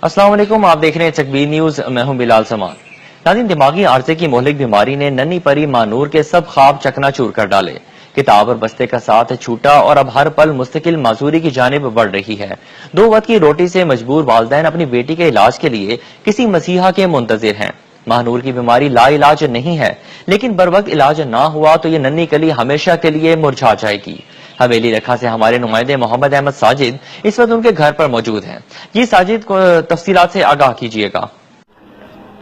السلام علیکم، آپ دیکھ رہے ہیں چکبیر نیوز، میں ہوں بلال سمان۔ ناظرین، دماغی عارضے کی مہلک بیماری نے ننھی پری مانور کے سب خواب چکنا چور کر ڈالے۔ کتاب اور بستے کا ساتھ چھوٹا اور اب ہر پل مستقل معذوری کی جانب بڑھ رہی ہے۔ 2 وقت کی روٹی سے مجبور والدین اپنی بیٹی کے علاج کے لیے کسی مسیحا کے منتظر ہیں۔ مانور کی بیماری لا علاج نہیں ہے، لیکن بر وقت علاج نہ ہوا تو یہ ننھی کلی ہمیشہ کے لیے مرجھا جائے گی۔ حویلی رکھا سے ہمارے نمائندے محمد احمد ساجد اس وقت ان کے گھر پر موجود ہیں۔ جی ساجد، کو تفصیلات سے آگاہ کیجیے گا۔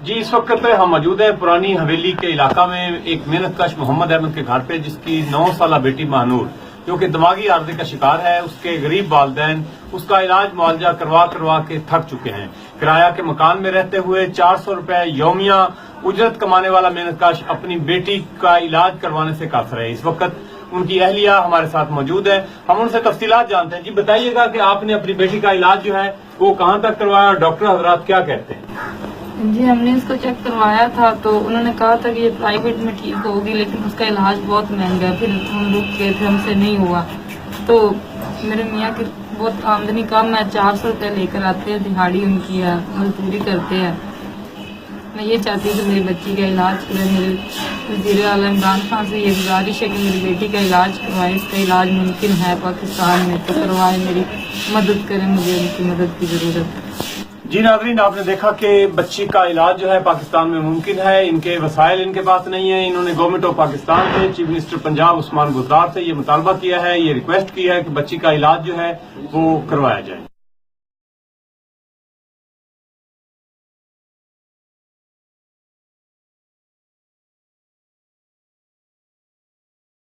جی، اس وقت ہم موجود ہیں پرانی حویلی کے علاقہ میں ایک محنت کش محمد احمد کے گھر پہ، جس کی 9 سالہ بیٹی مانور جو کہ دماغی عارضے کا شکار ہے، اس کے غریب والدین اس کا علاج معالجہ کروا کے تھک چکے ہیں۔ کرایہ کے مکان میں رہتے ہوئے 400 روپے یومیہ اجرت کمانے والا محنت کش اپنی بیٹی کا علاج کروانے سے قاصر ہے۔ اس وقت ان کی اہلیہ ہمارے ساتھ موجود ہے، ہم ان سے تفصیلات جانتے ہیں۔ جی بتائیے گا کہ آپ نے اپنی بیٹی کا علاج جو ہے وہ کہاں تک کروایا، ڈاکٹر حضرات کیا کہتے ہیں؟ جی، ہم نے اس کو چیک کروایا تھا تو انہوں نے کہا تھا کہ یہ پرائیویٹ میں ٹھیک ہوگی، لیکن اس کا علاج بہت مہنگا ہے۔ پھر ہم رک گئے تھے، ہم سے نہیں ہوا تو میرے میاں کی بہت آمدنی کم ہے، 400 روپے لے کر آتے ہیں، دہاڑی ان کی ہے، مزدوری کرتے ہیں۔ میں یہ چاہتی ہوں کہ میری بچی کا علاج کرے۔ میرے وزیر اعلیٰ عمران خان سے یہ گزارش ہے کہ میری بیٹی کا علاج کروائے۔ اس کا علاج ممکن ہے پاکستان میں تو کروائے، میری مدد کریں، مجھے ان کی مدد کی ضرورت ہے۔ جی ناظرین، آپ نے دیکھا کہ بچی کا علاج جو ہے پاکستان میں ممکن ہے، ان کے وسائل ان کے پاس نہیں ہیں۔ انہوں نے گورنمنٹ آف پاکستان کے چیف منسٹر پنجاب عثمان گجرات سے یہ مطالبہ کیا ہے، یہ ریکویسٹ کی ہے کہ بچی کا علاج جو ہے وہ کروایا جائے۔